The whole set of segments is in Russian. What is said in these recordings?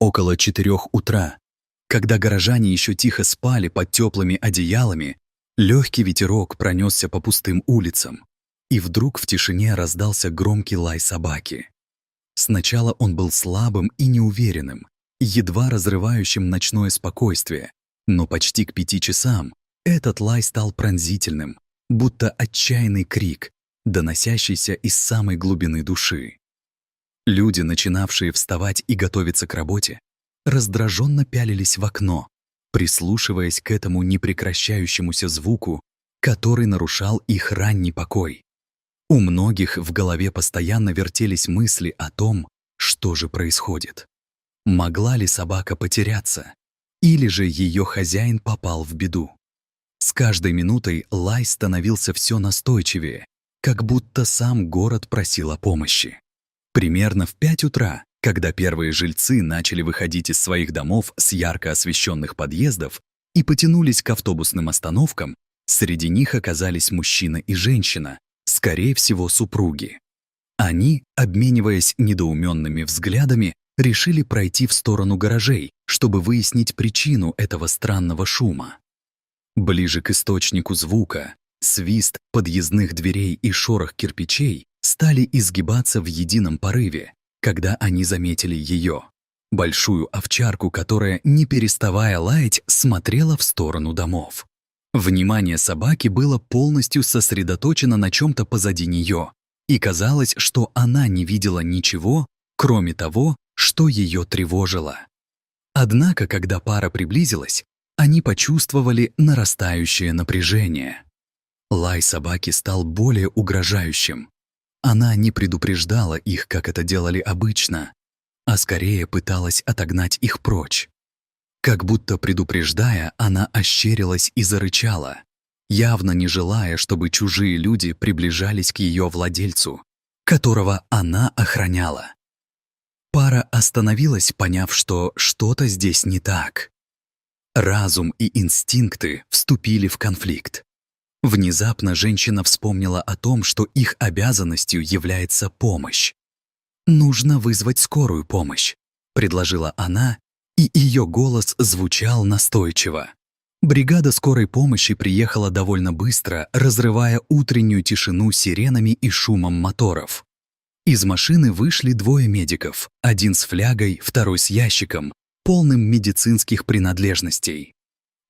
Около 4 утра, когда горожане еще тихо спали под теплыми одеялами, легкий ветерок пронесся по пустым улицам, и вдруг в тишине раздался громкий лай собаки. Сначала он был слабым и неуверенным, едва разрывающим ночное спокойствие, но почти к 5 часам этот лай стал пронзительным, будто отчаянный крик, доносящийся из самой глубины души. Люди, начинавшие вставать и готовиться к работе, раздраженно пялились в окно, прислушиваясь к этому непрекращающемуся звуку, который нарушал их ранний покой. У многих в голове постоянно вертелись мысли о том, что же происходит. Могла ли собака потеряться, или же ее хозяин попал в беду? С каждой минутой лай становился все настойчивее, как будто сам город просил о помощи. Примерно в 5 утра, когда первые жильцы начали выходить из своих домов с ярко освещенных подъездов и потянулись к автобусным остановкам, среди них оказались мужчина и женщина, скорее всего, супруги. Они, обмениваясь недоуменными взглядами, решили пройти в сторону гаражей, чтобы выяснить причину этого странного шума. Ближе к источнику звука, свист подъездных дверей и шорох кирпичей стали изгибаться в едином порыве, когда они заметили ее, большую овчарку, которая, не переставая лаять, смотрела в сторону домов. Внимание собаки было полностью сосредоточено на чем-то позади нее, и казалось, что она не видела ничего, кроме того, что ее тревожило. Однако, когда пара приблизилась, они почувствовали нарастающее напряжение. Лай собаки стал более угрожающим. Она не предупреждала их, как это делали обычно, а скорее пыталась отогнать их прочь. Как будто предупреждая, она ощерилась и зарычала, явно не желая, чтобы чужие люди приближались к ее владельцу, которого она охраняла. Пара остановилась, поняв, что что-то здесь не так. Разум и инстинкты вступили в конфликт. Внезапно женщина вспомнила о том, что их обязанностью является помощь. «Нужно вызвать скорую помощь», — предложила она, и ее голос звучал настойчиво. Бригада скорой помощи приехала довольно быстро, разрывая утреннюю тишину сиренами и шумом моторов. Из машины вышли 2 медиков, один с флягой, второй с ящиком, полным медицинских принадлежностей.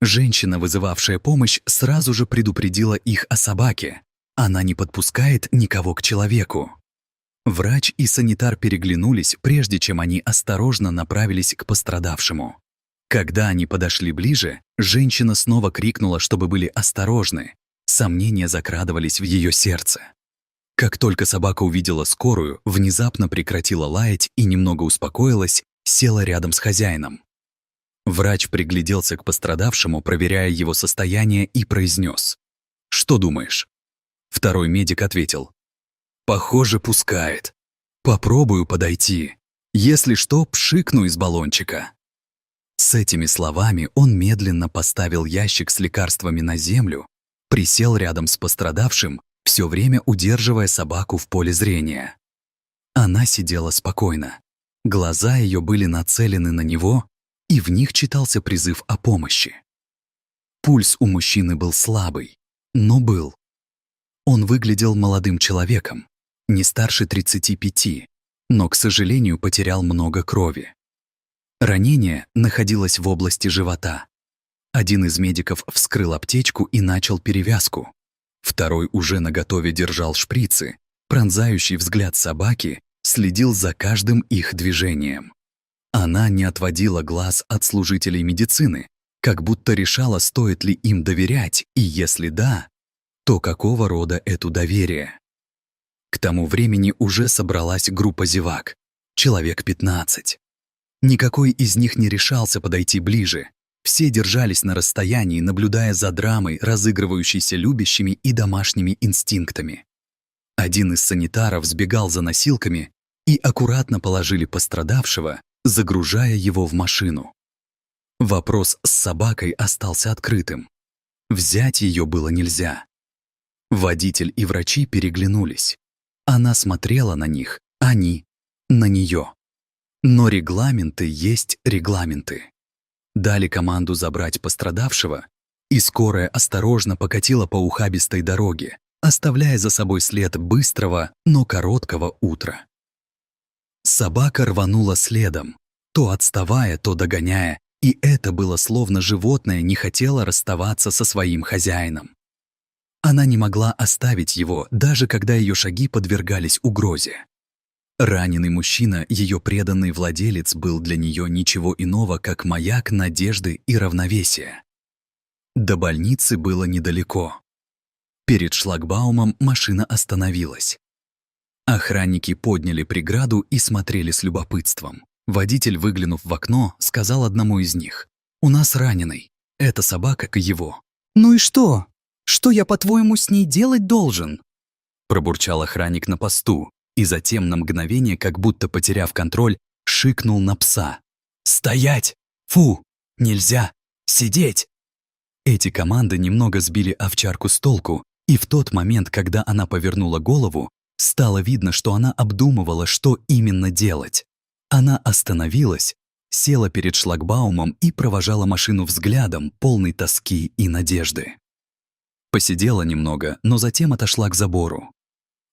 Женщина, вызывавшая помощь, сразу же предупредила их о собаке. Она не подпускает никого к человеку. Врач и санитар переглянулись, прежде чем они осторожно направились к пострадавшему. Когда они подошли ближе, женщина снова крикнула, чтобы были осторожны. Сомнения закрадывались в ее сердце. Как только собака увидела скорую, внезапно прекратила лаять и немного успокоилась, села рядом с хозяином. Врач пригляделся к пострадавшему, проверяя его состояние, и произнес: «Что думаешь?» Второй медик ответил: «Похоже, пускает. Попробую подойти. Если что, пшикну из баллончика». С этими словами он медленно поставил ящик с лекарствами на землю, присел рядом с пострадавшим, все время удерживая собаку в поле зрения. Она сидела спокойно. Глаза ее были нацелены на него, и в них читался призыв о помощи. Пульс у мужчины был слабый, но был. Он выглядел молодым человеком, не старше 35, но, к сожалению, потерял много крови. Ранение находилось в области живота. Один из медиков вскрыл аптечку и начал перевязку. Второй уже наготове держал шприцы. Пронзающий взгляд собаки следил за каждым их движением. Она не отводила глаз от служителей медицины, как будто решала, стоит ли им доверять, и если да, то какого рода это доверие. К тому времени уже собралась группа зевак, человек 15. Никакой из них не решался подойти ближе. Все держались на расстоянии, наблюдая за драмой, разыгрывающейся любящими и домашними инстинктами. Один из санитаров сбегал за носилками и аккуратно положили пострадавшего, загружая его в машину. Вопрос с собакой остался открытым. Взять ее было нельзя. Водитель и врачи переглянулись. Она смотрела на них, они — на нее. Но регламенты есть регламенты. Дали команду забрать пострадавшего, и скорая осторожно покатила по ухабистой дороге, оставляя за собой след быстрого, но короткого утра. Собака рванула следом, то отставая, то догоняя, и это было словно животное не хотело расставаться со своим хозяином. Она не могла оставить его, даже когда ее шаги подвергались угрозе. Раненый мужчина, ее преданный владелец, был для нее ничего иного, как маяк надежды и равновесия. До больницы было недалеко. Перед шлагбаумом машина остановилась. Охранники подняли преграду и смотрели с любопытством. Водитель, выглянув в окно, сказал одному из них: «У нас раненый. Эта собака к его». «Ну и что? Что я, по-твоему, с ней делать должен?» Пробурчал охранник на посту и затем на мгновение, как будто потеряв контроль, шикнул на пса. «Стоять! Фу! Нельзя! Сидеть!» Эти команды немного сбили овчарку с толку, и в тот момент, когда она повернула голову, стало видно, что она обдумывала, что именно делать. Она остановилась, села перед шлагбаумом и провожала машину взглядом, полный тоски и надежды. Посидела немного, но затем отошла к забору.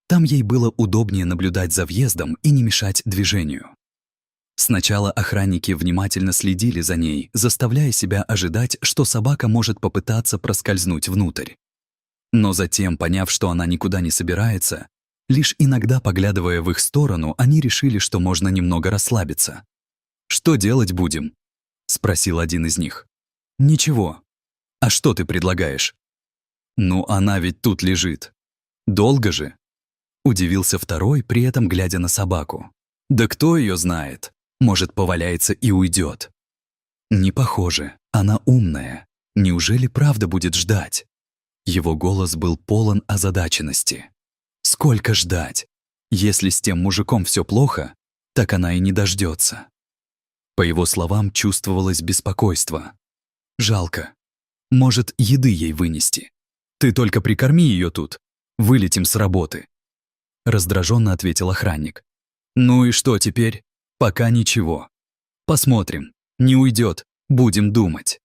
Там ей было удобнее наблюдать за въездом и не мешать движению. Сначала охранники внимательно следили за ней, заставляя себя ожидать, что собака может попытаться проскользнуть внутрь. Но затем, поняв, что она никуда не собирается, лишь иногда поглядывая в их сторону, они решили, что можно немного расслабиться. «Что делать будем?» — спросил один из них. «Ничего. А что ты предлагаешь?» «Ну, она ведь тут лежит. Долго же?» Удивился второй, при этом глядя на собаку. «Да кто ее знает? Может, поваляется и уйдет». «Не похоже. Она умная. Неужели правда будет ждать?» Его голос был полон озадаченности. «Сколько ждать? Если с тем мужиком все плохо, так она и не дождется». По его словам чувствовалось беспокойство. «Жалко. Может, еды ей вынести? Ты только прикорми ее тут. Вылетим с работы». Раздраженно ответил охранник. «Ну и что теперь? Пока ничего. Посмотрим. Не уйдет. Будем думать».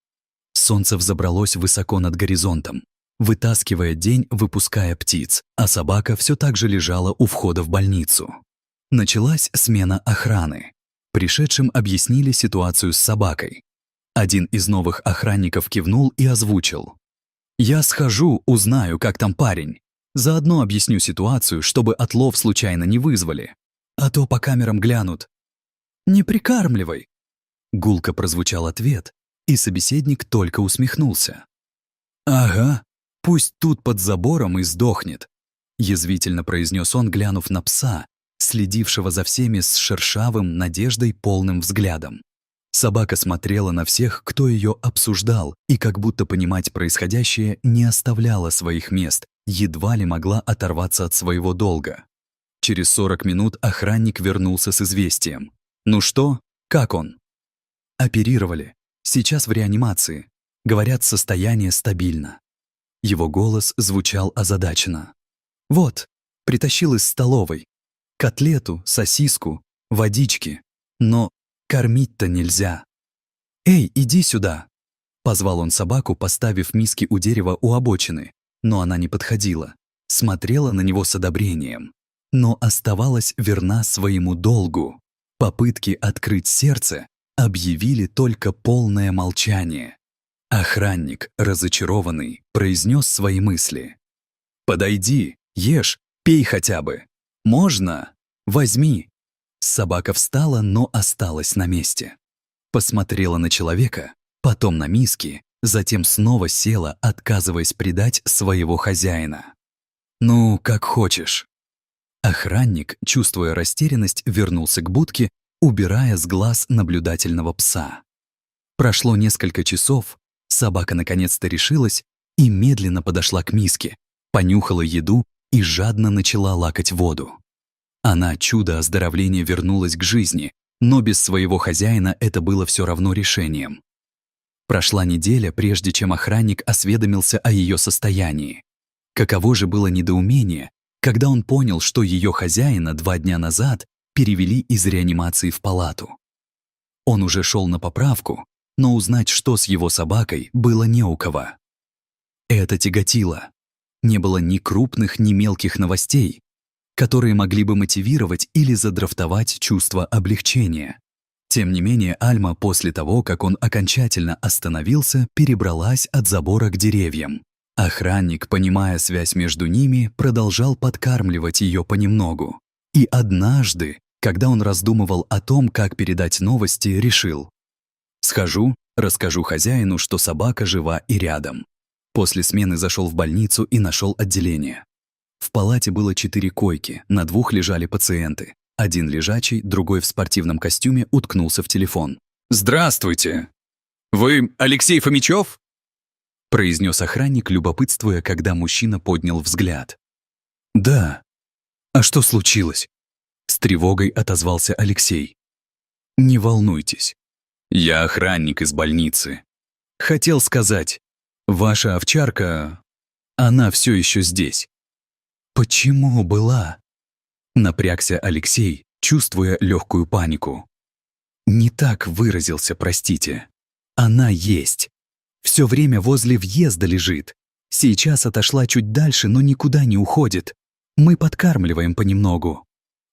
Солнце взобралось высоко над горизонтом, вытаскивая день, выпуская птиц, а собака все так же лежала у входа в больницу. Началась смена охраны. Пришедшим объяснили ситуацию с собакой. Один из новых охранников кивнул и озвучил: «Я схожу, узнаю, как там парень. Заодно объясню ситуацию, чтобы отлов случайно не вызвали. А то по камерам глянут». «Не прикармливай!» Гулко прозвучал ответ, и собеседник только усмехнулся. «Ага, пусть тут под забором и сдохнет», язвительно произнес он, глянув на пса, следившего за всеми с шершавым, надеждой полным взглядом. Собака смотрела на всех, кто ее обсуждал, и как будто понимать происходящее не оставляла своих мест, едва ли могла оторваться от своего долга. Через 40 минут охранник вернулся с известием. «Ну что? Как он?» «Оперировали. Сейчас в реанимации. Говорят, состояние стабильно». Его голос звучал озадаченно. «Вот, притащил из столовой. Котлету, сосиску, водички. Но кормить-то нельзя. Эй, иди сюда!» Позвал он собаку, поставив миски у дерева у обочины, но она не подходила. Смотрела на него с одобрением, но оставалась верна своему долгу. Попытки открыть сердце объявили только полное молчание. Охранник, разочарованный, произнес свои мысли. «Подойди, ешь, пей хотя бы. Можно? Возьми». Собака встала, но осталась на месте. Посмотрела на человека, потом на миски, затем снова села, отказываясь предать своего хозяина. «Ну, как хочешь». Охранник, чувствуя растерянность, вернулся к будке, убирая с глаз наблюдательного пса. Прошло несколько часов, собака наконец-то решилась и медленно подошла к миске, понюхала еду и жадно начала лакать воду. Она, чудо оздоровления, вернулась к жизни, но без своего хозяина это было все равно решением. Прошла неделя, прежде чем охранник осведомился о ее состоянии. Каково же было недоумение, когда он понял, что ее хозяина 2 дня назад перевели из реанимации в палату. Он уже шел на поправку, но узнать, что с его собакой, было не у кого. Это тяготило. Не было ни крупных, ни мелких новостей, которые могли бы мотивировать или задрафтовать чувство облегчения. Тем не менее, Альма после того, как он окончательно остановился, перебралась от забора к деревьям. Охранник, понимая связь между ними, продолжал подкармливать ее понемногу. И однажды, когда он раздумывал о том, как передать новости, решил: «Схожу, расскажу хозяину, что собака жива и рядом». После смены зашел в больницу и нашел отделение. В палате было 4 койки, на 2 лежали пациенты. Один лежачий, другой в спортивном костюме уткнулся в телефон. «Здравствуйте! Вы Алексей Фомичев?» произнес охранник, любопытствуя, когда мужчина поднял взгляд. «Да. А что случилось?» С тревогой отозвался Алексей. «Не волнуйтесь. Я охранник из больницы. Хотел сказать, ваша овчарка, она все еще здесь». «Почему была?» Напрягся Алексей, чувствуя легкую панику. «Не так выразился, простите. Она есть. Все время возле въезда лежит. Сейчас отошла чуть дальше, но никуда не уходит. Мы подкармливаем понемногу».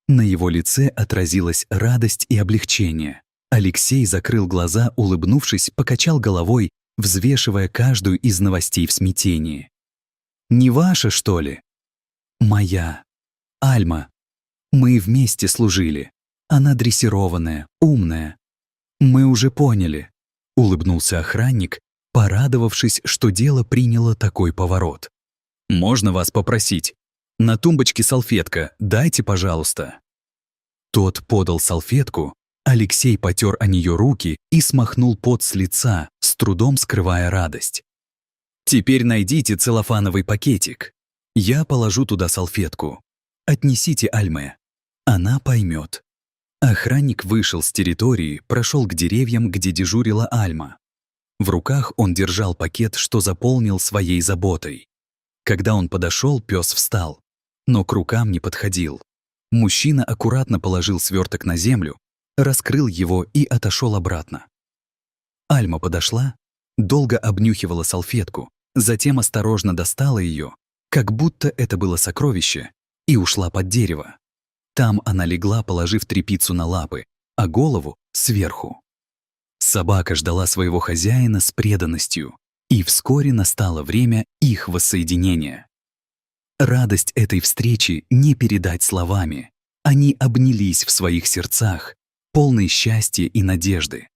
На его лице отразилась радость и облегчение. Алексей закрыл глаза, улыбнувшись, покачал головой, взвешивая каждую из новостей в смятении. «Не ваша, что ли?» «Моя. Альма. Мы вместе служили. Она дрессированная, умная. Мы уже поняли», — улыбнулся охранник, порадовавшись, что дело приняло такой поворот. «Можно вас попросить? На тумбочке салфетка, дайте, пожалуйста». Тот подал салфетку, Алексей потер о нее руки и смахнул пот с лица, с трудом скрывая радость. «Теперь найдите целлофановый пакетик. Я положу туда салфетку. Отнесите Альме. Она поймет». Охранник вышел с территории, прошел к деревьям, где дежурила Альма. В руках он держал пакет, что заполнил своей заботой. Когда он подошел, пес встал, но к рукам не подходил. Мужчина аккуратно положил сверток на землю, раскрыл его и отошел обратно. Альма подошла, долго обнюхивала салфетку, затем осторожно достала ее, как будто это было сокровище, и ушла под дерево. Там она легла, положив тряпицу на лапы, а голову — сверху. Собака ждала своего хозяина с преданностью, и вскоре настало время их воссоединения. Радость этой встречи не передать словами. Они обнялись в своих сердцах, полные счастья и надежды.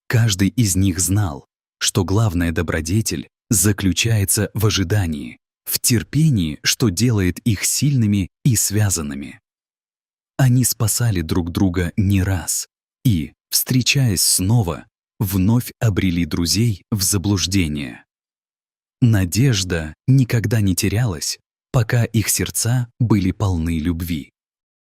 Каждый из них знал, что главная добродетель заключается в ожидании, в терпении, что делает их сильными и связанными. Они спасали друг друга не раз и, встречаясь снова, вновь обрели друзей в заблуждение. Надежда никогда не терялась, пока их сердца были полны любви.